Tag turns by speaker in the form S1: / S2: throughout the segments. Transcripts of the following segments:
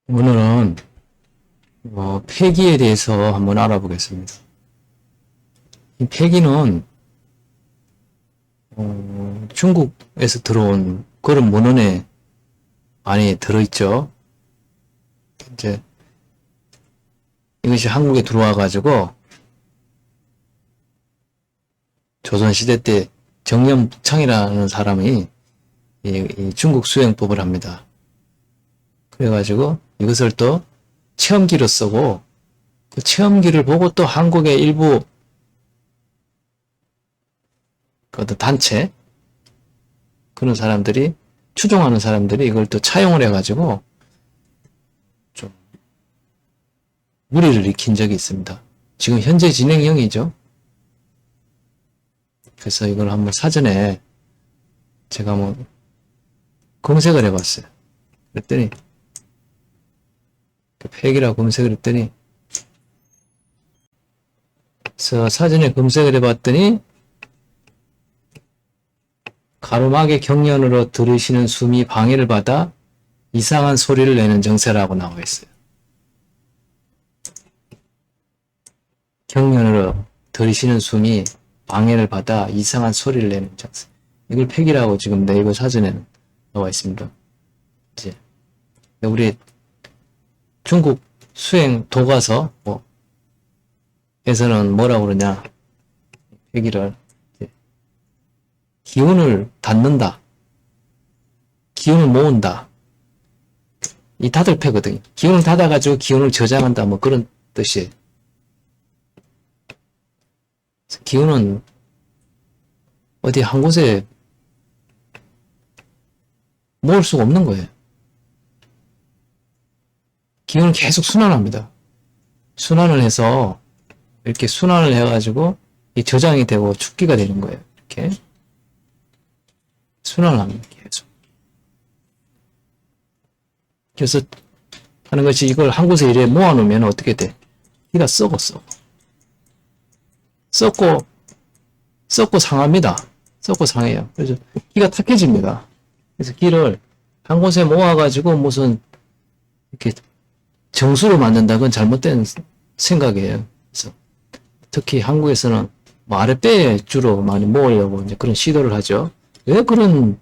S1: 오늘은 폐기에 대해서 한번 알아보겠습니다. 이 폐기는 중국에서 들어온 그런 문헌에 많이 들어있죠. 이제 이것이 한국에 들어와 가지고 조선시대 때 정년북창이라는 사람이 이 중국 수행법을 합니다. 그래가지고 이것을 또 체험기로 쓰고 그 체험기를 보고 또 한국의 일부 그 단체 그런 사람들이 추종하는 사람들이 이걸 또 차용을 해가지고 좀 무리를 일으킨 적이 있습니다. 지금 현재 진행형이죠. 그래서 이걸 한번 사전에 제가 한번 검색을 해봤어요. 그랬더니 폐기라고 검색을 했더니 그래서 사전에 검색을 해봤더니 가로막의 경련으로 들으시는 숨이 방해를 받아 이상한 소리를 내는 정세라고 나와 있어요. 경련으로 들으시는 숨이 방해를 받아 이상한 소리를 내는 정세. 이걸 폐기라고 지금 네이버 사전에는 나와 있습니다. 이제 우리 중국 수행 도가서 에서는 뭐라고 그러냐, 폐기를 기운을 닫는다, 기운을 모은다, 이 닫을 패거든요. 기운을 닫아가지고 기운을 저장한다, 뭐 그런 뜻이에요. 기운은 어디 한 곳에 모을 수가 없는 거예요. 기운을 계속 순환합니다. 순환을 해서 이렇게 순환을 해가지고 이 저장이 되고 축기가 되는 거예요. 이렇게 순환을 합니다. 계속. 그래서 하는 것이 이걸 한 곳에 이래 모아놓으면 어떻게 돼? 기가 썩고 상합니다. 썩고 상해요. 그래서 기가 탁해집니다. 그래서 기를 한 곳에 모아가지고 무슨 이렇게 정수로 만든다. 그건 잘못된 생각이에요. 그래서 특히 한국에서는 뭐 아랫배에 주로 많이 모으려고 이제 그런 시도를 하죠. 왜 그런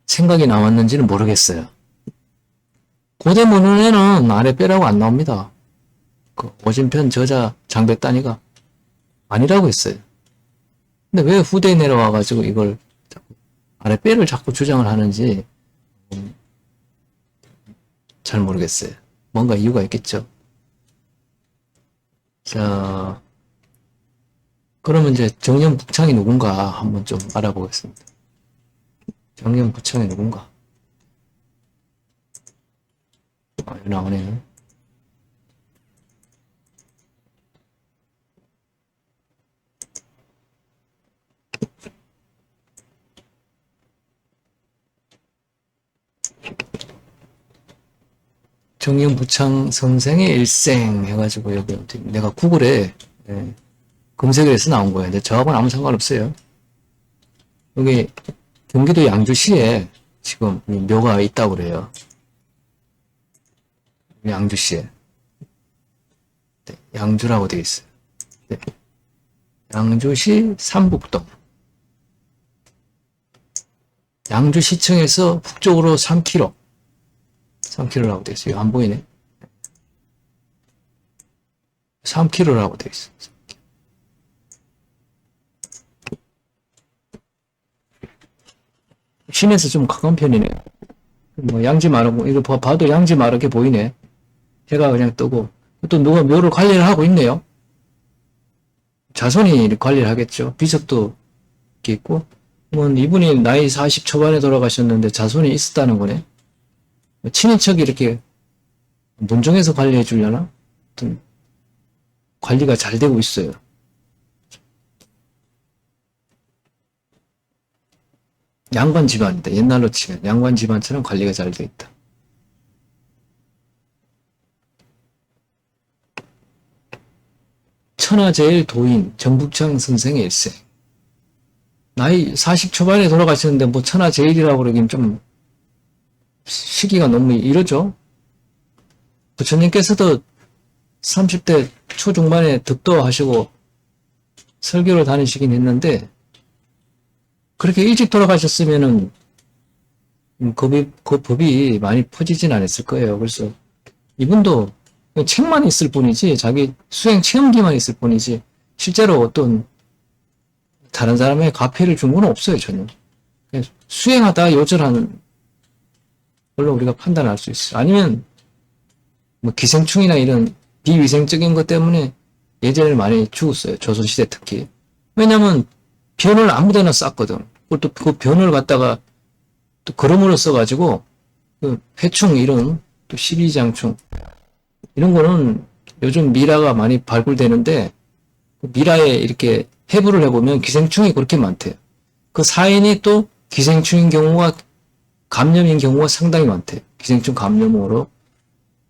S1: 생각이 나왔는지는 모르겠어요. 고대 문헌에는 아랫배라고 안 나옵니다. 그 오진편 저자 장백단이가 아니라고 했어요. 근데 왜 후대에 내려와가지고 이걸 자꾸 아랫배를 자꾸 주장을 하는지 잘 모르겠어요. 뭔가 이유가 있겠죠. 자, 그러면 이제 정년북창이 누군가 한번 좀 알아보겠습니다. 정년북창이 누군가? 여기 나오네요. 정년북창 선생의 일생 해가지고 여기 내가 구글에 검색을 해서 나온 거예요. 근데 저하고는 아무 상관없어요. 여기 경기도 양주시에 지금 묘가 있다고 그래요. 양주시에. 네, 양주라고 되어 있어요. 네. 양주시 삼북동. 양주시청에서 북쪽으로 3km. 3km라고 되어 있어요. 안 보이네. 3km라고 되어 있어요. 시내에서 좀 가까운 편이네요. 뭐 양지 마르고 이거 봐도 양지 마르게 보이네. 해가 그냥 뜨고 또 누가 묘를 관리를 하고 있네요. 자손이 관리를 하겠죠. 비석도 이렇게 있고 뭐 이분이 나이 40 초반에 돌아가셨는데 자손이 있었다는 거네. 친인척이 이렇게 문종에서 관리해 주려나? 하여튼 관리가 잘 되고 있어요. 양관 집안이다. 옛날로 치면 양관 집안처럼 관리가 잘 되어 있다. 천하제일 도인 정북창 선생의 일생. 나이 40 초반에 돌아가셨는데 뭐 천하제일이라고 그러긴 좀 시기가 너무 이르죠. 부처님께서도 30대 초중반에 득도하시고 설교를 다니시긴 했는데, 그렇게 일찍 돌아가셨으면은, 그 법이 많이 퍼지진 않았을 거예요. 그래서 이분도 그냥 책만 있을 뿐이지, 자기 수행 체험기만 있을 뿐이지, 실제로 어떤 다른 사람의 과패를 준 건 없어요, 전혀. 그냥 수행하다 요절하는 걸로 우리가 판단할 수 있어요. 아니면, 뭐 기생충이나 이런 비위생적인 것 때문에 예전에 많이 죽었어요. 조선시대 특히. 왜냐면 변을 아무데나 쌌거든. 또 그 변을 갖다가 또 거름으로 써가지고 그 해충 이런 또 십이장충 이런 거는 요즘 미라가 많이 발굴되는데 미라에 이렇게 해부를 해보면 기생충이 그렇게 많대요. 그 사인이 또 기생충인 경우가 감염인 경우가 상당히 많대요. 기생충 감염으로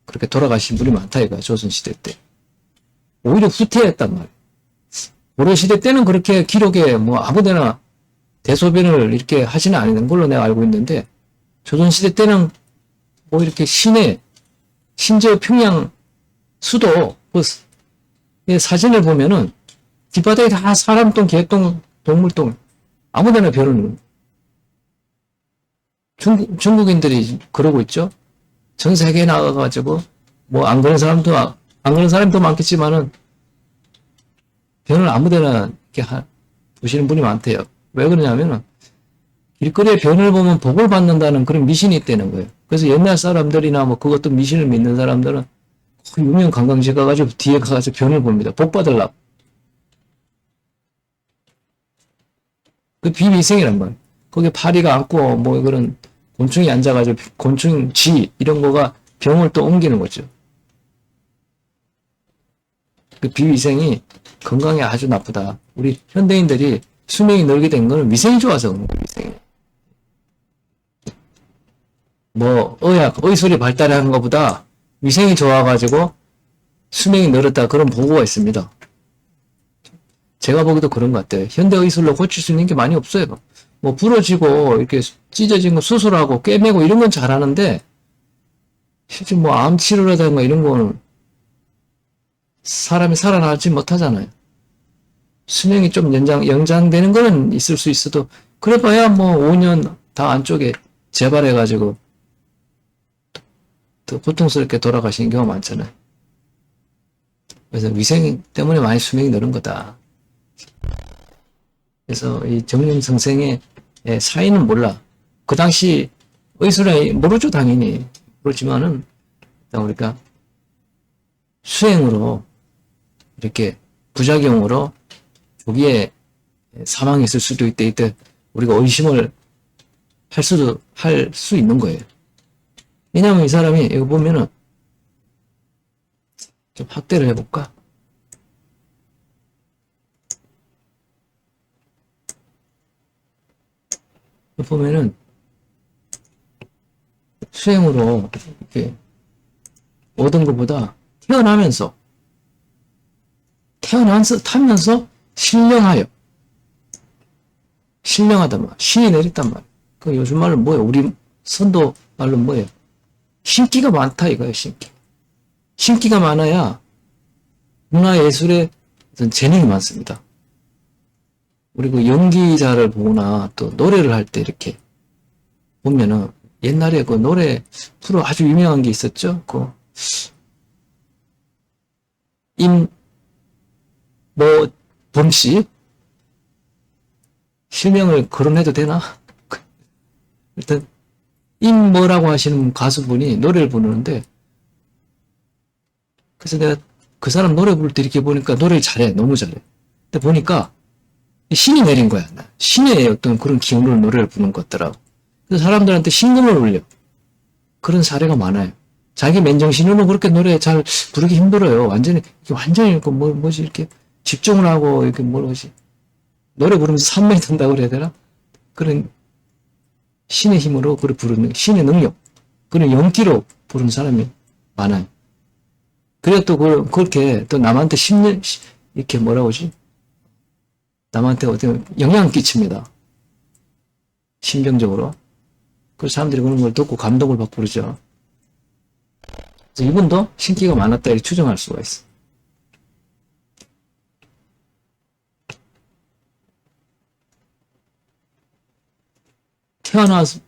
S1: 그렇게 돌아가신 분이 많다 이거야. 조선시대 때. 오히려 후퇴했단 말이에요. 고려시대 때는 그렇게 기록에 뭐 아무데나 대소변을 이렇게 하지는 않는 걸로 내가 알고 있는데, 조선시대 때는 뭐 이렇게 시내, 심지어 평양 수도 그 사진을 보면은 뒷바닥에 다 사람똥, 개똥, 동물똥 아무데나 벼르는 중국인들이 그러고 있죠. 전 세계에 나가가지고 뭐 안 그런 사람도 많겠지만은 변을 아무데나 이렇게 보시는 분이 많대요. 왜 그러냐면은 길거리에 변을 보면 복을 받는다는 그런 미신이 있다는 거예요. 그래서 옛날 사람들이나 뭐 그것도 미신을 믿는 사람들은 그 유명 관광지 가가지고 뒤에 가가지고 변을 봅니다. 복 받으려고. 그 비위생이란 말이에요. 거기에 파리가 앉고 뭐 그런 곤충이 앉아가지고 곤충 쥐 이런 거가 병을 또 옮기는 거죠. 그 비위생이 건강에 아주 나쁘다. 우리 현대인들이 수명이 늘게 된 거는 위생이 좋아서 그런 거예요. 위생이. 뭐 의술이 발달하는 것보다 위생이 좋아가지고 수명이 늘었다 그런 보고가 있습니다. 제가 보기도 그런 것 같아요. 현대 의술로 고칠 수 있는 게 많이 없어요. 뭐 부러지고 이렇게 찢어진 거 수술하고 꿰매고 이런 건 잘하는데 실제 뭐 암 치료라든가 이런 거는 사람이 살아나지 못하잖아요. 수명이 좀 연장되는 거는 있을 수 있어도 그래봐야 뭐 5년 다 안쪽에 재발해가지고 더 고통스럽게 돌아가시는 경우가 많잖아요. 그래서 위생 때문에 많이 수명이 늘은 거다. 그래서 이 정림성생의 사인은 몰라. 그 당시 의술에 모르죠, 당연히. 모르지만은 일단 우리가 수행으로 이렇게 부작용으로 조기에 사망이 있을 수도 있대. 이때 우리가 의심을 할 수 있는 거예요. 왜냐하면 이 사람이 이거 보면은 좀 확대를 해볼까? 보면은 수행으로 이렇게 얻은 것보다 타면서 신령하단 말. 신이 내렸단 말. 그 요즘 말로 뭐예요? 우리 선도 말로 뭐예요? 신기가 많다 이거예요. 신기가 많아야 문화예술에 어떤 재능이 많습니다. 우리 그 연기자를 보거나 또 노래를 할 때 이렇게 보면은 옛날에 그 노래 프로 아주 유명한 게 있었죠. 그 범씨 실명을 거론해도 되나? 일단 뭐라고 하시는 가수분이 노래를 부르는데 그래서 내가 그 사람 노래 부를 때 이렇게 보니까 노래를 잘해. 너무 잘해. 근데 보니까 신이 내린 거야. 신의 어떤 그런 기운으로 노래를 부르는 것 같더라고. 그래서 사람들한테 신금을 울려. 그런 사례가 많아요. 자기 맨정신으로 그렇게 노래 잘 부르기 힘들어요. 완전히 뭐지 이렇게 집중을 하고 이렇게 뭐지 노래 부르면서 산만이 든다고 그래야 되나? 그런 신의 힘으로 그걸 부르는 신의 능력, 그런 연기로 부르는 사람이 많아요. 그래야 또 그렇게 또 남한테 이렇게 뭐라고 하지? 남한테 어떤 영향을 끼칩니다. 심정적으로. 그래서 사람들이 그런 걸 듣고 감동을 받고 그러죠. 그래서 이분도 신기가 많았다 이렇게 추정할 수가 있어.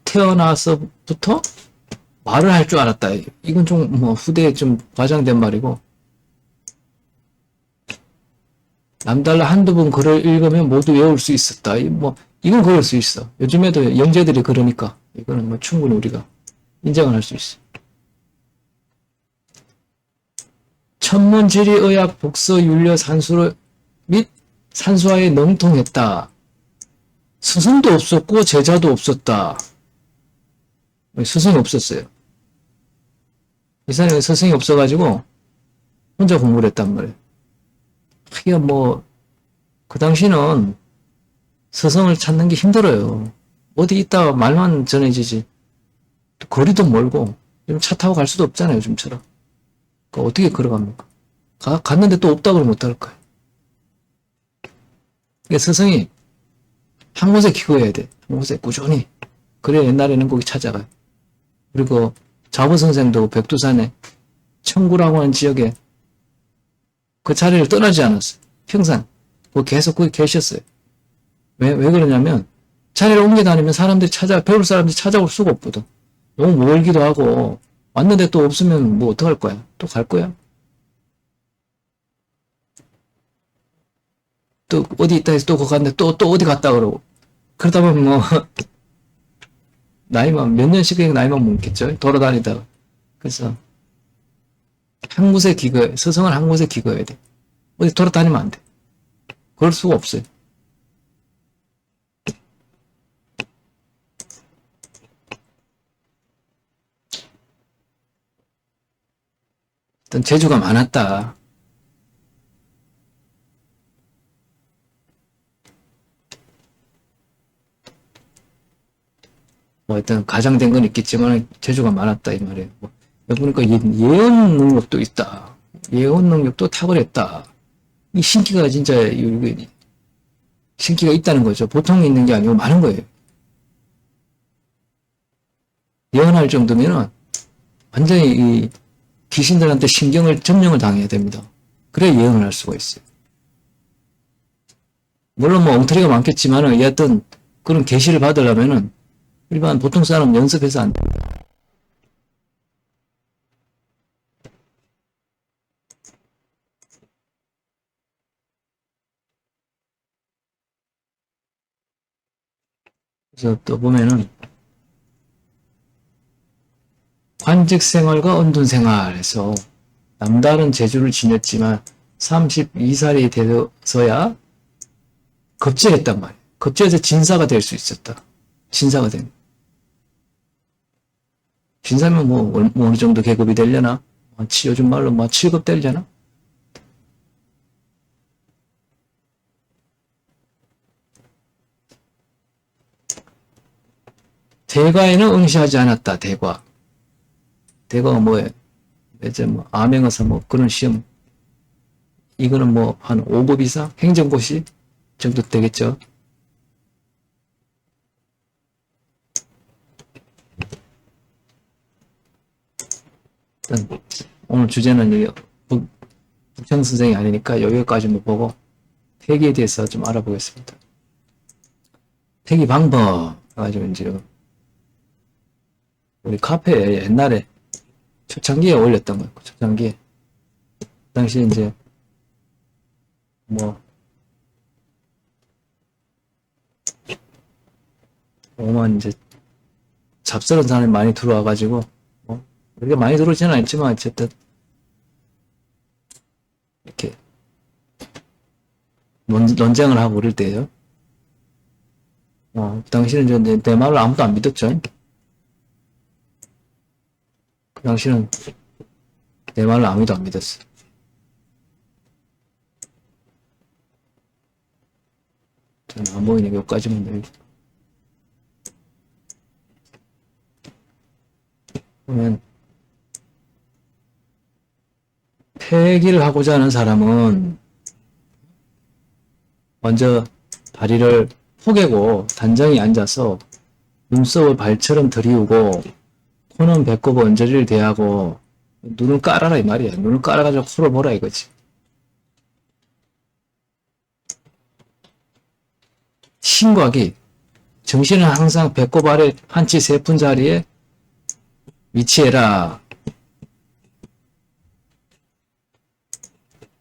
S1: 태어나서부터 말을 할 줄 알았다. 이건 좀 뭐 후대에 좀 과장된 말이고, 남달라 한두 번 글을 읽으면 모두 외울 수 있었다. 이건 그럴 수 있어. 요즘에도 영재들이 그러니까 이거는 뭐 충분히 우리가 인정을 할 수 있어. 천문, 지리, 의학, 복서, 윤려, 산수 및 산수화에 능통했다. 스승도 없었고 제자도 없었다. 스승이 없었어요. 이 사람이 스승이 없어가지고 혼자 공부를 했단 말이에요. 하기야 그 당시는 스승을 찾는 게 힘들어요. 어디 있다 말만 전해지지. 거리도 멀고 좀 차 타고 갈 수도 없잖아요, 요즘처럼. 그러니까 어떻게 걸어갑니까? 갔는데 또 없다 그러면 어떡할 거예요? 그러니까 스승이 한 곳에 기거해야 돼. 한 곳에 꾸준히. 그래야 옛날에는 거기 찾아가요. 그리고 자보 선생도 백두산에 청구라고 하는 지역에 그 자리를 떠나지 않았어요. 평생. 계속 거기 계셨어요. 왜 그러냐면 자리를 옮겨 다니면 배울 사람들이 찾아올 수가 없거든. 너무 멀기도 하고 왔는데 또 없으면 뭐 어떡할 거야? 또 갈 거야? 또 어디 있다 해서 또 거기 갔는데 또 어디 갔다 그러고 그러다 보면 나이만 몇 년씩 나이만 먹겠죠. 돌아다니다가. 그래서 한 곳에 스승은 한 곳에 기거해야 돼. 어디 돌아다니면 안 돼. 그럴 수가 없어요. 일단 재주가 많았다. 일단 가장된 건 있겠지만 재주가 많았다 이 말이에요. 보니까 예언 능력도 있다. 예언 능력도 탁월했다. 이 신기가 진짜 신기가 있다는 거죠. 보통 있는 게 아니고 많은 거예요. 예언할 정도면은 완전히 이 귀신들한테 점령을 당해야 됩니다. 그래야 예언을 할 수가 있어요. 물론 엉터리가 많겠지만은 여하튼 그런 계시를 받으려면은 일반 보통 사람 연습해서 안 됩니다. 그래서 또 보면은 관직 생활과 언둔 생활에서 남다른 재주를 지녔지만 32살이 되어서야 급제했단 말이에요. 급제해서 진사가 될 수 있었다. 진사가 된. 진사면 어느 정도 계급이 되려나? 요즘 말로 7급 되려나? 대과에는 응시하지 않았다. 대과가 뭐예요? 이제 암행어사 그런 시험. 이거는 한 5급 이상? 행정고시 정도 되겠죠. 일단 오늘 주제는 북청 선생이 아니니까 여기까지만 보고 태기에 대해서 좀 알아보겠습니다. 태기 방법 가지고 이제 우리 카페에 옛날에 초창기에 올렸던 거예요. 초창기에 당시에 이제 오만 이제 잡스러운 사람이 많이 들어와가지고 그렇게 많이 들어오지는 않지만 어쨌든 이렇게 논쟁을 하고 그럴 때예요. 그 당시는 이제 내 말을 아무도 안 믿었죠. 그 당시는 내 말을 아무도 안 믿었어. 저는 안 보이니까 여기까지만 내리고. 그러면 폐기를 하고자 하는 사람은 먼저 다리를 포개고 단정히 앉아서 눈썹을 발처럼 들이우고 코는 배꼽 언저리를 대하고 눈을 깔아라 이 말이야. 눈을 깔아가지고 풀어보라 이거지. 신곽이 정신은 항상 배꼽 아래 한치 세 푼 자리에 위치해라.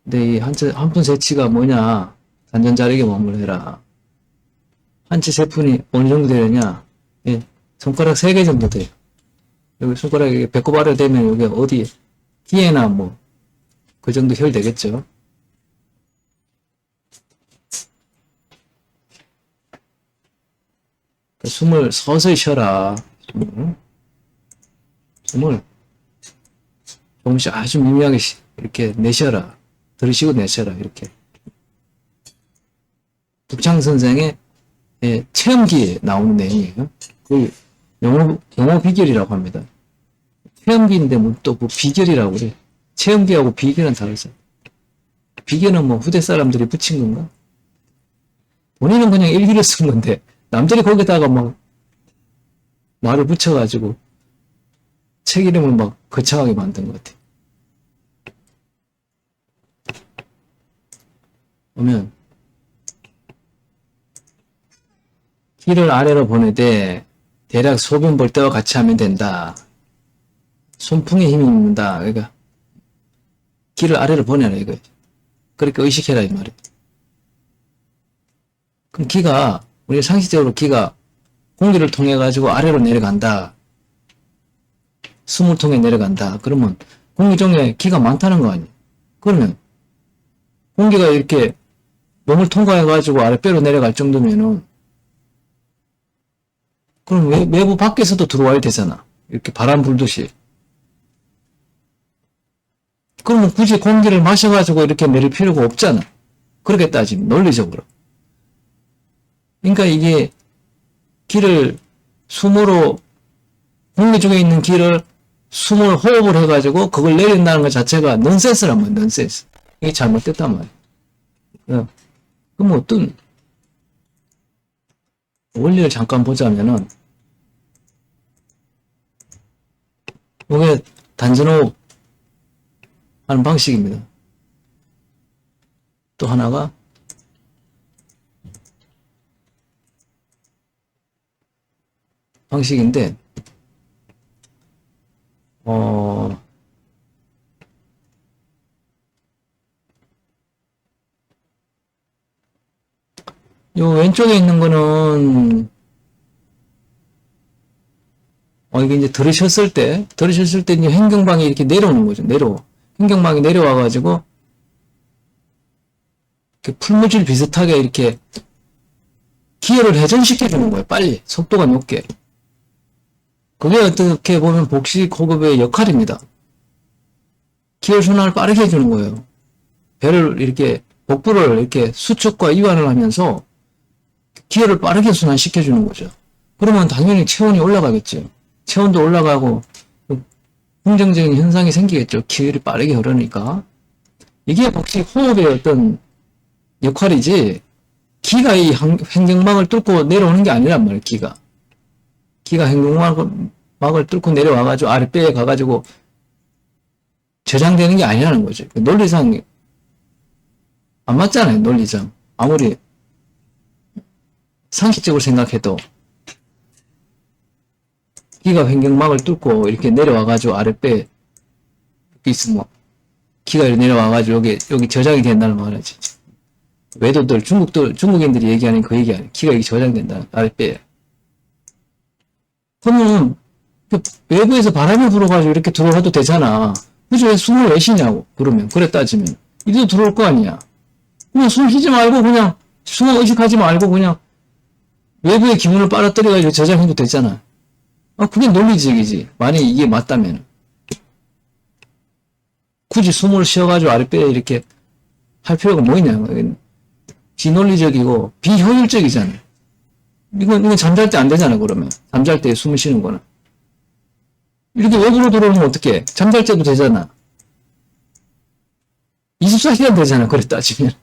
S1: 근데 이 한푼 세치가 뭐냐? 단전자리에 머물러라. 한치 세 푼이 어느 정도 되느냐? 예, 손가락 3개 정도 돼요. 여기 손가락이 배꼽 아래 되면 여기 어디 귀에나 뭐 그 정도 혈 되겠죠. 숨을 서서히 쉬어라. 숨을 조금씩 아주 미미하게 이렇게 내쉬어라. 들으시고 내쉬어라. 이렇게. 북창 선생의 체험기에 나오는 내용이에요. 그 영어 비결이라고 합니다. 체험기인데 뭐 또 뭐 비결이라고 그래. 체험기하고 비결은 다르죠. 비결은 뭐 후대 사람들이 붙인 건가? 본인은 그냥 일기를 쓴 건데 남들이 거기다가 막 말을 붙여가지고 책 이름을 막 거창하게 만든 것 같아. 보면 키를 아래로 보내되 대략 소변 볼 때와 같이 하면 된다. 손풍에 힘이 있는다. 그러니까 키를 아래로 보내라 이거. 그렇게 의식해라 이 말이야. 그럼 기가 우리 상식적으로 기가 공기를 통해 가지고 아래로 내려간다. 숨을 통해 내려간다. 그러면 공기 중에 기가 많다는 거 아니야. 그러면 공기가 이렇게 몸을 통과해 가지고 아랫배로 내려갈 정도면은 그럼 외부 밖에서도 들어와야 되잖아. 이렇게 바람 불듯이. 그러면 굳이 공기를 마셔가지고 이렇게 내릴 필요가 없잖아. 그렇게 따지면 논리적으로. 그러니까 이게 기를 숨으로 공기 중에 있는 기를 숨을 호흡을 해가지고 그걸 내린다는 것 자체가 넌센스란 말이야. 넌센스. 이게 잘못됐단 말이야. 그럼 어떤 원리를 잠깐 보자면은 이게 단전호흡 하는 방식입니다. 또 하나가 방식인데 요 왼쪽에 있는 거는 이게 이제 들으셨을 때 이제 횡경방이 이렇게 내려오는 거죠. 횡경방이 내려와가지고 이렇게 풀무질 비슷하게 이렇게 기혈을 회전시켜주는 거예요. 빨리 속도가 높게. 그게 어떻게 보면 복식 호흡의 역할입니다. 기혈 순환을 빠르게 해주는 거예요. 배를 이렇게 복부를 이렇게 수축과 이완을 하면서 기혈을 빠르게 순환시켜주는 거죠. 그러면 당연히 체온이 올라가겠죠. 체온도 올라가고 긍정적인 현상이 생기겠죠. 기혈이 빠르게 흐르니까. 이게 복식 호흡의 어떤 역할이지 기가 이 횡경막을 뚫고 내려오는 게 아니란 말이에요. 기가 횡경막을 뚫고 내려와가지고 아랫배에 가가지고 저장되는 게 아니라는 거죠. 논리상 안 맞잖아요. 논리상. 아무리 상식적으로 생각해도 기가 횡경막을 뚫고 이렇게 내려와가지고 아랫배에 있으면 기가 내려와가지고 여기 저장이 된다는 말이지. 외도들, 중국인들이 얘기하는 그 얘기 아니에요. 기가 여기 저장된다. 아랫배에. 그러면 외부에서 바람이 불어가지고 이렇게 들어와도 되잖아. 굳이 왜 숨을 왜 쉬냐고. 그러면. 그래 따지면. 이리도 들어올 거 아니야. 그냥 숨 쉬지 말고 그냥 숨을 의식하지 말고 그냥 외부의 기운을 빨아들여가지고 저장해도 되잖아. 그게 논리적이지. 만약에 이게 맞다면. 굳이 숨을 쉬어가지고 아랫배에 이렇게 할 필요가 뭐 있냐. 비논리적이고 비효율적이잖아. 이건 잠잘 때 안 되잖아, 그러면. 잠잘 때 숨을 쉬는 거는. 이렇게 외부로 들어오면 어떡해? 잠잘 때도 되잖아. 24시간 되잖아, 그래 따지면.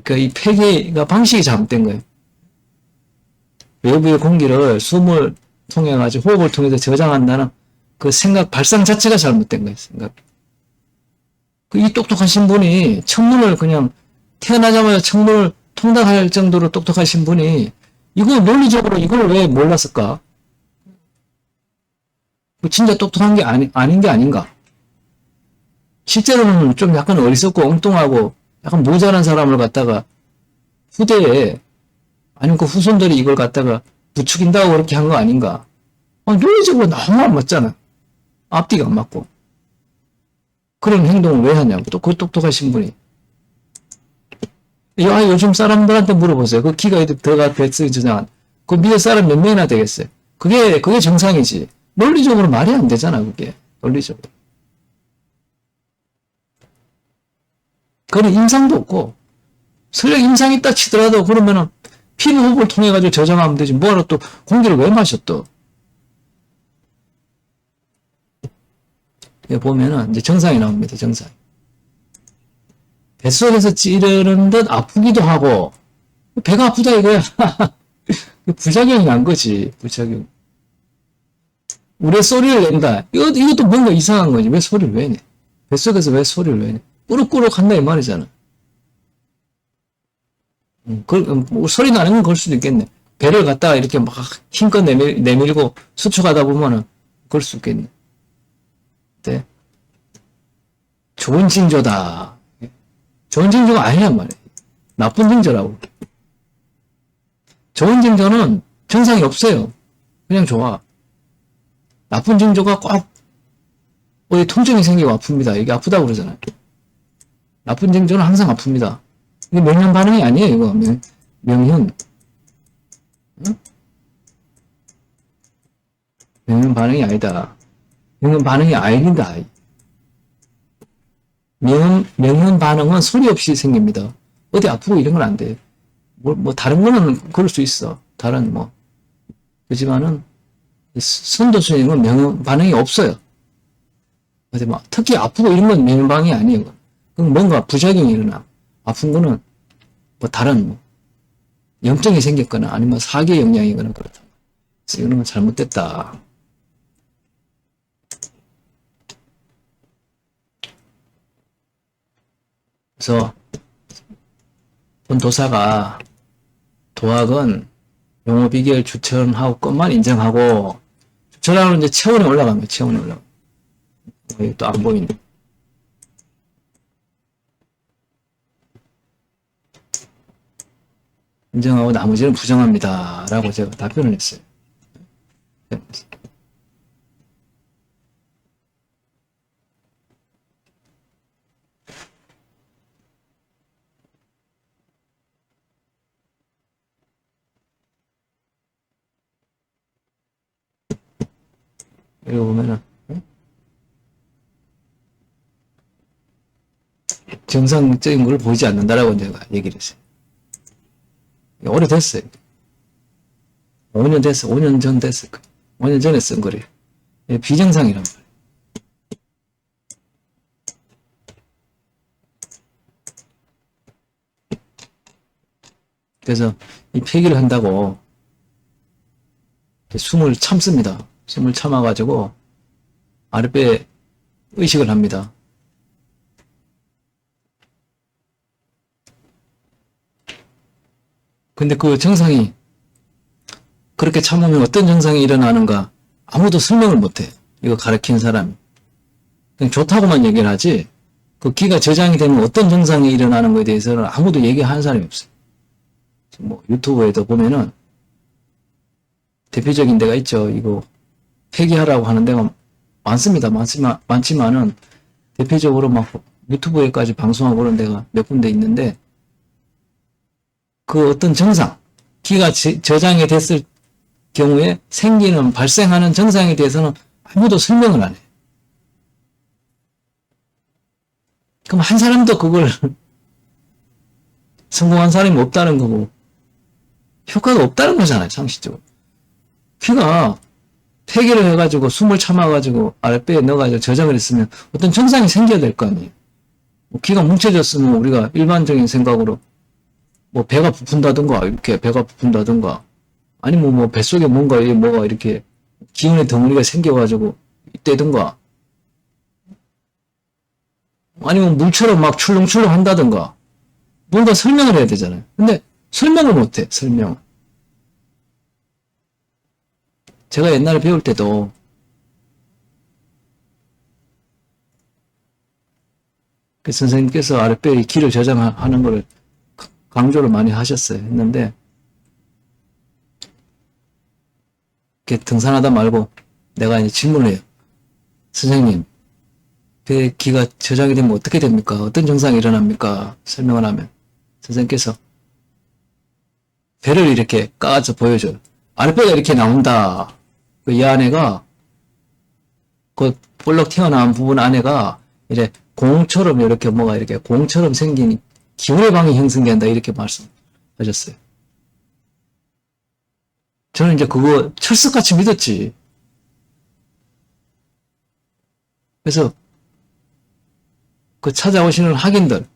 S1: 그러니까 이 폐기가 방식이 잘못된 거예요. 외부의 공기를 숨을 통해 가지고 호흡을 통해서 저장한다는 그 생각 발상 자체가 잘못된 거예요. 생각. 이 똑똑하신 분이 청문을 그냥 태어나자마자 청문을 통달할 정도로 똑똑하신 분이 이거 논리적으로 이걸 왜 몰랐을까? 진짜 똑똑한 게 아닌 게 아닌가? 실제로는 좀 약간 어리석고 엉뚱하고 약간 모자란 사람을 갖다가 후대에 아니면 그 후손들이 이걸 갖다가 부추긴다고 그렇게 한 거 아닌가? 논리적으로 너무 안 맞잖아. 앞뒤가 안 맞고. 그런 행동을 왜 하냐고. 또 그 똑똑하신 분이. 야, 요즘 사람들한테 물어보세요. 그 기가이드가 백스 저장한. 그 미래 사람 몇 명이나 되겠어요? 그게 정상이지. 논리적으로 말이 안 되잖아, 그게. 논리적으로. 그건 임상도 없고, 설령 임상이 있다 치더라도 그러면은 피부 호흡을 통해 가지고 저장하면 되지. 뭐하러 또 공기를 왜 마셔 또. 여기 보면은 이제 정상이 나옵니다. 정상. 뱃속에서 찌르는 듯 아프기도 하고 배가 아프다 이거야. 부작용이 난 거지. 부작용. 우리 소리를 낸다. 이것도 뭔가 이상한 거지. 왜 소리를 왜 내? 뱃속에서 왜 소리를 왜 내? 꾸룩꾸룩 한다 이 말이잖아. 소리 나는 건 그럴 수도 있겠네. 배를 갖다가 이렇게 막 힘껏 내밀고 수축하다 보면은 그럴 수 있겠네. 네. 좋은 징조다. 좋은 징조가 아니란 말이에요. 나쁜 징조라고. 좋은 징조는 증상이 없어요. 그냥 좋아. 나쁜 징조가 꼭 어디 통증이 생기고 아픕니다. 이게 아프다고 그러잖아요. 나쁜 징조는 항상 아픕니다. 이게 명현 반응이 아니에요. 이거 명현. 응? 명현 반응이 아니다. 명현 반응이 아닙니다. 명현 반응은 소리 없이 생깁니다. 어디 아프고 이런 건 안 돼. 다른 거는 그럴 수 있어. 다른 그렇지만은, 선도수행은 명현 반응이 없어요. 특히 아프고 이런 건 명현 반응이 아니에요. 그럼 뭔가 부작용이 일어나. 아픈 거는 다른 염증이 생겼거나 아니면 사계 영향이거나 그렇다. 그래서 이런 건 잘못됐다. 그래서 본 도사가 도학은 용어 비결 주천하고 것만 인정하고 주천하고는 이제 체온에 올라갑니다. 체온에 올라가. 여기 또 안 보이네. 인정하고 나머지는 부정합니다. 라고 제가 답변을 했어요. 여기 보면은 정상적인 걸 보이지 않는다라고 제가 얘기를 했어요. 오래됐어요. 5년 됐어. 5년 전 됐을 거예요. 5년 전에 쓴 거래요. 비정상이란 말이에요. 그래서 이 폐기를 한다고 숨을 참습니다. 숨을 참아가지고 아랫배 의식을 합니다. 근데 그 정상이 그렇게 참으면 어떤 정상이 일어나는가 아무도 설명을 못해. 이거 가르친 사람이. 그냥 좋다고만 얘기를 하지 그 기가 저장이 되면 어떤 정상이 일어나는 것에 대해서는 아무도 얘기하는 사람이 없어요. 유튜브에도 보면은 대표적인 데가 있죠. 이거 폐기하라고 하는 데가 많습니다. 많지만은 대표적으로 막 유튜브에까지 방송하고 그런 데가 몇 군데 있는데 그 어떤 정상, 기가 저장이 됐을 경우에 발생하는 정상에 대해서는 아무도 설명을 안 해. 그럼 한 사람도 그걸 성공한 사람이 없다는 거고 효과가 없다는 거잖아요. 상식적으로. 귀가 폐기를 해가지고 숨을 참아가지고 아랫배에 넣어가지고 저장을 했으면 어떤 정상이 생겨야 될 거 아니에요. 귀가 뭉쳐졌으면 우리가 일반적인 생각으로 배가 부푼다든가 이렇게 배가 부푼다든가 아니면 뭐 뱃속에 뭐가 이렇게 기운의 덩어리가 생겨가지고 있다든가, 아니면 물처럼 막 출렁출렁 한다든가, 뭔가 설명을 해야 되잖아요. 근데 설명을 못해, 설명. 제가 옛날에 배울 때도 그 선생님께서 아랫배에 기를 저장하는 거를 강조를 많이 하셨어요. 했는데, 이렇게 등산하다 말고 내가 이제 질문을 해요. 선생님, 배에 기가 저장이 되면 어떻게 됩니까? 어떤 증상이 일어납니까? 설명을 하면 선생님께서 배를 이렇게 까서 보여줘요. 아랫배가 이렇게 나온다. 이 안에가, 그 볼록 튀어나온 부분 안에가 이제 공처럼 이렇게 뭐가 이렇게 공처럼 생긴 기운의 방이 형성된다. 이렇게 말씀하셨어요. 저는 이제 그거 철석같이 믿었지. 그래서 그 찾아오시는 학인들,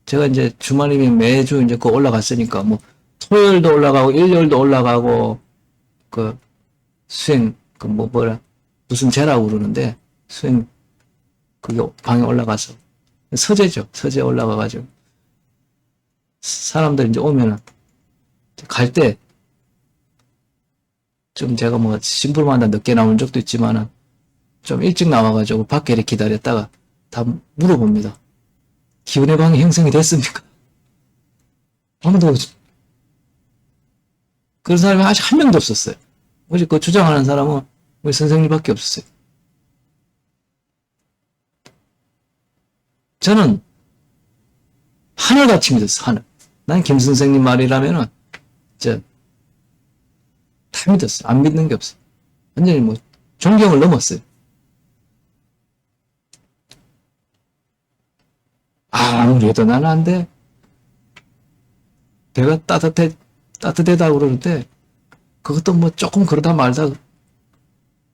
S1: 제가 이제 주말이면 매주 이제 그 올라갔으니까 뭐 토요일도 올라가고 일요일도 올라가고 그 수행 그 무슨 제라고 그러는데 수행 그게 방에 올라가서 서재죠. 서재 올라가가지고 사람들 이제 오면은 갈 때 좀 제가 뭐 심부름한다 늦게 나온 적도 있지만은 좀 일찍 나와가지고 밖에 이렇게 기다렸다가 다 물어봅니다. 기운의 방이 형성이 됐습니까? 아무도 그런 사람이 아직 한 명도 없었어요. 오직 그 주장하는 사람은 우리 선생님밖에 없었어요. 저는 하늘같이 믿었어. 하늘. 난 김 선생님 말이라면은 다 믿었어. 안 믿는 게 없어. 완전히 뭐 존경을 넘었어요. 아무리 해도 나는 안 돼. 배가 따뜻하다고 그러는데, 그것도 뭐 조금 그러다 말다,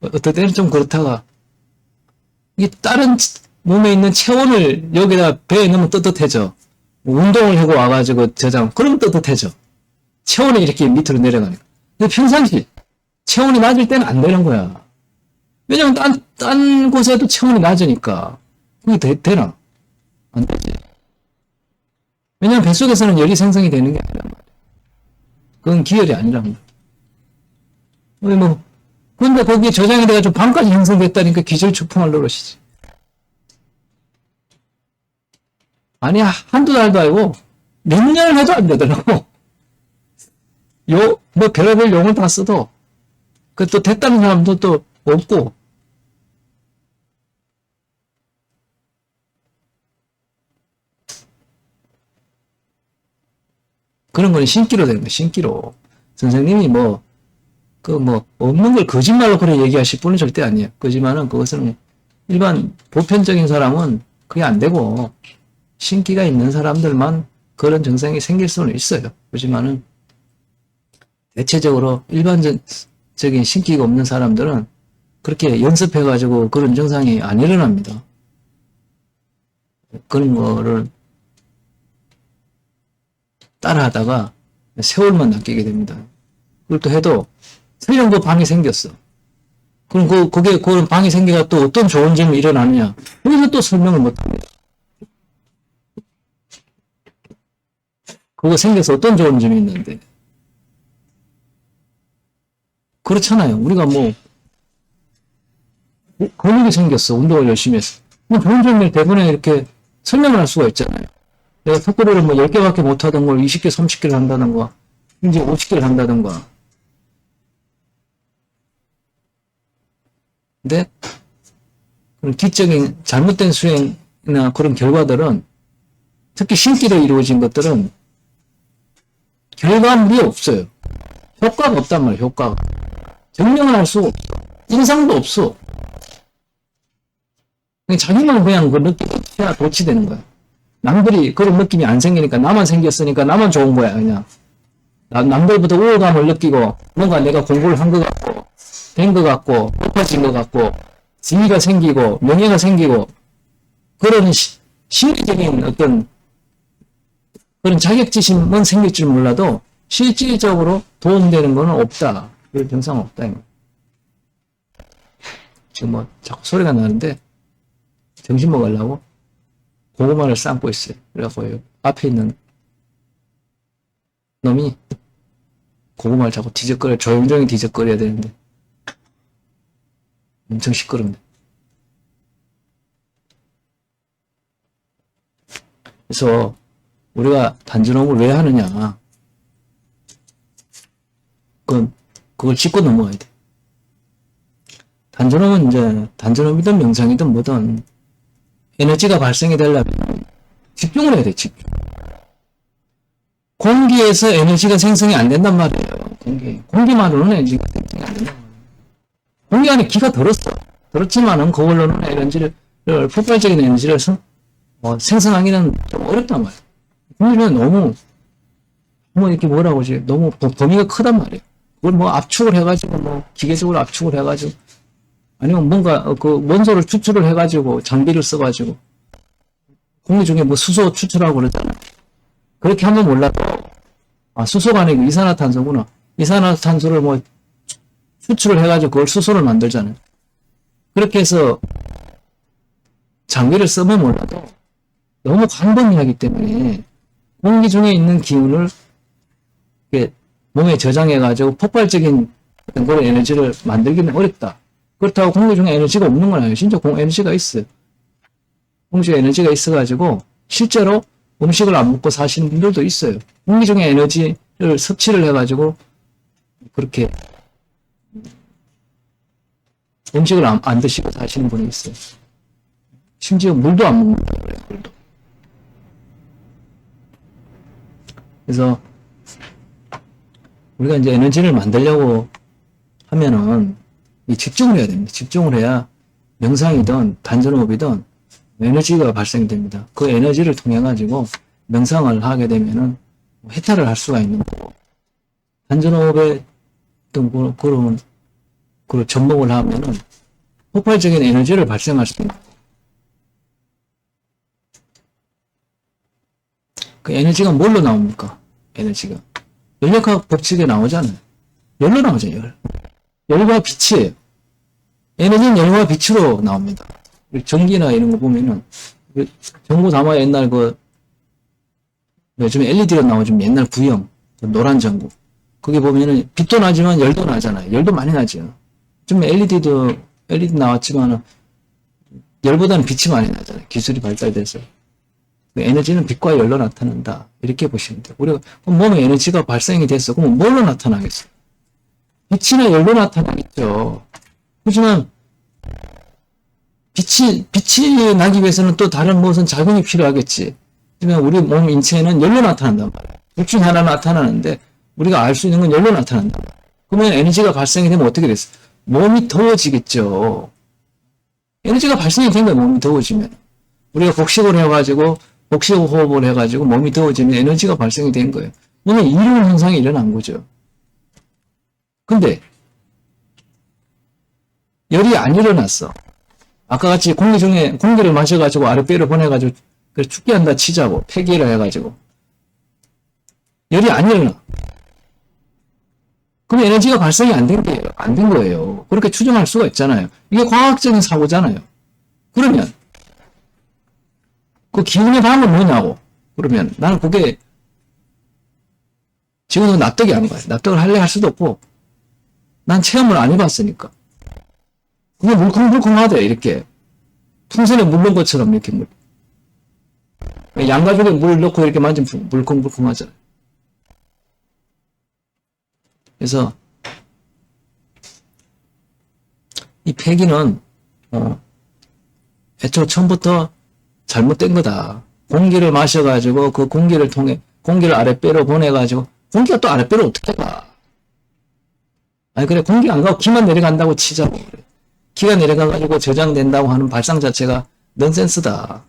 S1: 어떨 때는 좀 그렇다가, 이 다른 몸에 있는 체온을 여기다 배에 넣으면 따뜻해져. 운동을 하고 와가지고 저장, 그러면 따뜻해져. 체온이 이렇게 밑으로 내려가니까. 근데 평상시, 체온이 낮을 때는 안 되는 거야. 왜냐면 딴 곳에도 체온이 낮으니까. 그게 되나? 안 되지. 왜냐면 뱃속에서는 열이 생성이 되는 게 아니란 말이야. 그건 기혈이 아니란 말이야. 근데 거기에 저장이 돼가지고 밤까지 형성됐다니까 기절초풍할 노릇이지. 아니, 한두 달도 아니고, 몇 년을 해도 안 되더라고. 별의별 용을 다 써도, 그 또 됐다는 사람도 또 없고, 그런 건 신기로 되는 거야, 신기로. 선생님이 없는 걸 거짓말로 그래 얘기하실 분은 절대 아니에요. 거짓말은 그것은 일반 보편적인 사람은 그게 안 되고, 신기가 있는 사람들만 그런 증상이 생길 수는 있어요. 그렇지만은, 대체적으로 일반적인 신기가 없는 사람들은 그렇게 연습해가지고 그런 증상이 안 일어납니다. 그런 거를 따라하다가 세월만 낚이게 됩니다. 그걸 또 해도 설령 그 방이 생겼어. 그럼 그런 방이 생겨가 또 어떤 좋은 점이 일어나느냐. 여기서 또 설명을 못 합니다. 그거 생겨서 어떤 좋은 점이 있는데. 그렇잖아요. 우리가 근육이 생겼어. 운동을 열심히 했어. 좋은 점을 대부분에 이렇게 설명을 할 수가 있잖아요. 내가 턱걸이를 10개밖에 못하던 걸 20개, 30개를 한다던가, 이제 50개를 한다던가. 근데, 그런 기적인 잘못된 수행이나 그런 결과들은, 특히 신기로 이루어진 것들은, 결과물이 없어요. 효과가 없단 말이에요, 효과가. 증명을 할 수가 없어. 인상도 없어. 자기만 그냥 그 느낌이 도취되는 거야. 남들이 그런 느낌이 안 생기니까 나만 생겼으니까 나만 좋은 거야 그냥. 남들보다 우월감을 느끼고 뭔가 내가 공부를 한 것 같고 된 것 같고 높아진 것 같고 지위가 생기고 명예가 생기고 그런 심리적인 어떤 그런 자격지심은 생길 줄 몰라도 실질적으로 도움되는 거는 없다. 그런 증상은 없다. 지금 뭐 자꾸 소리가 나는데 점심 먹으려고 고구마를 삶고 있어요. 그래갖고 앞에 있는 놈이 고구마를 자꾸 조용조용히 뒤적거려야 되는데 엄청 시끄럽네. 그래서 우리가 단전호흡을 왜 하느냐. 그걸 짚고 넘어가야 돼. 단전호흡은 이제 단전호흡이든 명상이든 뭐든 에너지가 발생이 되려면 집중을 해야 돼. 집중. 공기에서 에너지가 생성이 안 된단 말이에요. 공기만으로는 에너지가 생성이 안 된단 말이에요. 공기 안에 기가 들었어. 들었지만은 그걸로는 에너지를 폭발적인 에너지를 생성하기는 좀 어렵단 말이에요. 공기는 너무 이렇게 뭐라고 하지? 너무 범위가 크단 말이에요. 그걸 뭐 압축을 해가지고 뭐 기계적으로 압축을 해가지고 아니면 뭔가 그 원소를 추출을 해가지고 장비를 써가지고 공기 중에 뭐 수소 추출하고 그러잖아요. 그렇게 하면 몰라도 수소가 아니고 이산화탄소구나. 이산화탄소를 뭐 추출을 해가지고 그걸 수소를 만들잖아요. 그렇게 해서 장비를 쓰면 몰라도 너무 광범위하기 때문에 공기 중에 있는 기운을 몸에 저장해가지고 폭발적인 그런 에너지를 만들기는 어렵다. 그렇다고 공기 중에 에너지가 없는 건 아니에요. 진짜 에너지가 있어요. 공기 중에 에너지가 있어가지고 실제로 음식을 안 먹고 사시는 분들도 있어요. 공기 중에 에너지를 섭취를 해가지고 그렇게 음식을 안 드시고 사시는 분이 있어요. 심지어 물도 안 먹는 거예요. 물도. 그래서 우리가 이제 에너지를 만들려고 하면은 집중을 해야 됩니다. 집중을 해야 명상이든 단전호흡이든 에너지가 발생이 됩니다. 그 에너지를 통해 가지고 명상을 하게 되면은 해탈을 할 수가 있는 거고 단전호흡에 어떤 그런 접목을 하면은 폭발적인 에너지를 발생할 수 있는 거고 그 에너지가 뭘로 나옵니까? 에너지가 연력학 법칙에 나오잖아요. 열로 나오죠. 열과 빛이에요. 에너지는 열과 빛으로 나옵니다. 전기나 이런 거 보면은 전구 담아 옛날 요즘 LED로 나오죠. 옛날 구형 노란 전구 거기 보면은 빛도 나지만 열도 나잖아요. 열도 많이 나죠. 좀 LED 나왔지만은 열보다는 빛이 많이 나잖아요. 기술이 발달돼서 에너지는 빛과 열로 나타난다. 이렇게 보시면 돼요. 우리가 몸에 에너지가 발생이 됐어. 그럼 뭘로 나타나겠어요? 빛이나 열로 나타나겠죠. 하지만 빛이 나기 위해서는 또 다른 무슨 작용이 필요하겠지. 하지만 우리 몸 인체는 열로 나타난단 말이에요. 둘 중에 하나 나타나는데 우리가 알 수 있는 건 열로 나타난다. 그러면 에너지가 발생이 되면 어떻게 됐어요? 몸이 더워지겠죠. 에너지가 발생이 된 거예요. 몸이 더워지면. 우리가 복식을 해가지고 복식 호흡을 해가지고 몸이 더워지면 에너지가 발생이 된 거예요. 오늘 이런 현상이 일어난 거죠. 근데 열이 안 일어났어. 아까 같이 공기 중에 공기를 마셔가지고 아랫배로 보내가지고 그래 죽게 한다 치자고 폐기를 해가지고 열이 안 일어나. 그럼 에너지가 발생이 안 된 거예요. 그렇게 추정할 수가 있잖아요. 이게 과학적인 사고잖아요. 그러면 그 기운의 방은 뭐냐고. 그러면 나는 그게 지금은 납득이 안 가요. 납득을 할 수도 없고 난 체험을 안 해봤으니까. 그게 물컹물컹하대 이렇게 풍선에 물 넣은 것처럼 이렇게 양가죽에 물 넣고 이렇게 만지면 물컹물컹하잖아요. 그래서 이 폐기는 애초 처음부터 잘못된 거다. 공기를 마셔가지고 그 공기를 통해 공기를 아랫배로 보내가지고 공기가 또 아랫배로 어떻게 가? 아니 그래 공기 안 가고 기만 내려간다고 치자고 그래. 기가 내려가가지고 저장된다고 하는 발상 자체가 넌센스다.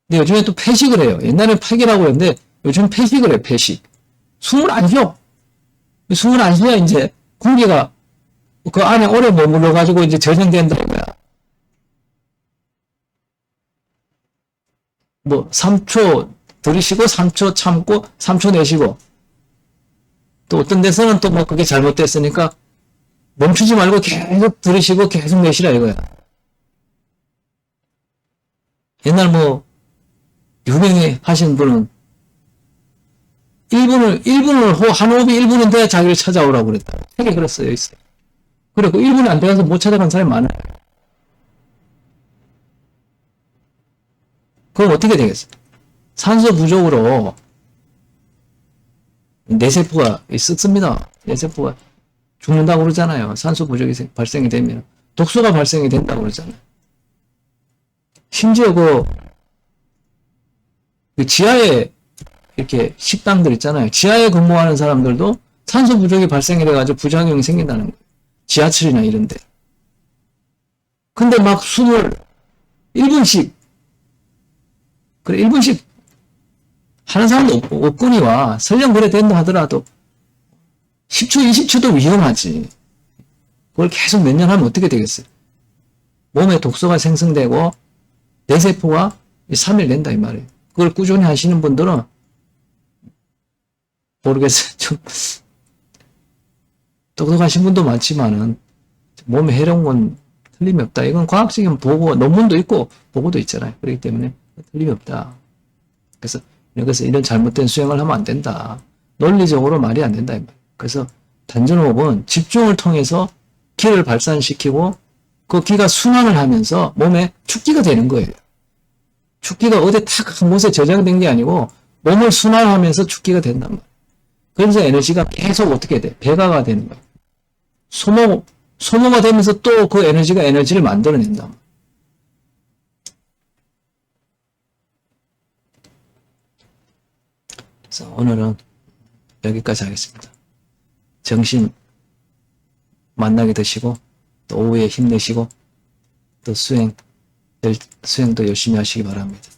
S1: 근데 요즘에 또 폐식을 해요. 옛날엔 폐기라고 했는데 요즘 폐식을 해. 폐식. 숨을 안 쉬어. 숨을 안 쉬어야 이제 공기가 그 안에 오래 머물러가지고 이제 저장된다 이거야. 뭐 3초 들이쉬고 3초 참고 3초 내쉬고, 또 어떤 데서는 또 뭐 그게 잘못됐으니까 멈추지 말고 계속 들이쉬고 계속 내쉬라 이거야. 옛날 뭐 유명히 하신 분은 1분을 한 호흡이 1분은 돼야 자기를 찾아오라고 그랬다. 책에 그랬어요, 있어요. 그래, 그 1분이 안 돼가서 못 찾아간 사람이 많아요. 그럼 어떻게 되겠어? 산소 부족으로 뇌세포가 썩습니다. 뇌세포가 죽는다고 그러잖아요. 산소 부족이 발생이 되면. 독소가 발생이 된다고 그러잖아요. 심지어 그 지하에 이렇게 식당들 있잖아요. 지하에 근무하는 사람들도 산소 부족이 발생이 돼가지고 부작용이 생긴다는 거예요. 지하철이나 이런데. 근데 막 숨을 1분씩, 그래, 1분씩 하는 사람도 없거니와 설령 그래 된다 하더라도 10초, 20초도 위험하지. 그걸 계속 몇 년 하면 어떻게 되겠어요? 몸에 독소가 생성되고 뇌세포가 3일 낸다 이 말이에요. 그걸 꾸준히 하시는 분들은 모르겠어요. 좀 똑똑하신 분도 많지만은 몸에 해로운 건 틀림이 없다. 이건 과학적인 보고, 논문도 있고 보고도 있잖아요. 그렇기 때문에 틀림이 없다. 그래서 이런 잘못된 수행을 하면 안 된다. 논리적으로 말이 안 된다. 그래서 단전호흡은 집중을 통해서 기를 발산시키고 그 기가 순환을 하면서 몸에 축기가 되는 거예요. 축기가 어디 탁 한 곳에 저장된 게 아니고 몸을 순환하면서 축기가 된단 말이에요. 그래서 에너지가 계속 어떻게 돼? 배가가 되는 거예요. 소모가 되면서 또 그 에너지가 에너지를 만들어낸단 말이에요. 그래서 오늘은 여기까지 하겠습니다. 정신 만나게 되시고 또 오후에 힘내시고 또 수행도 열심히 하시기 바랍니다.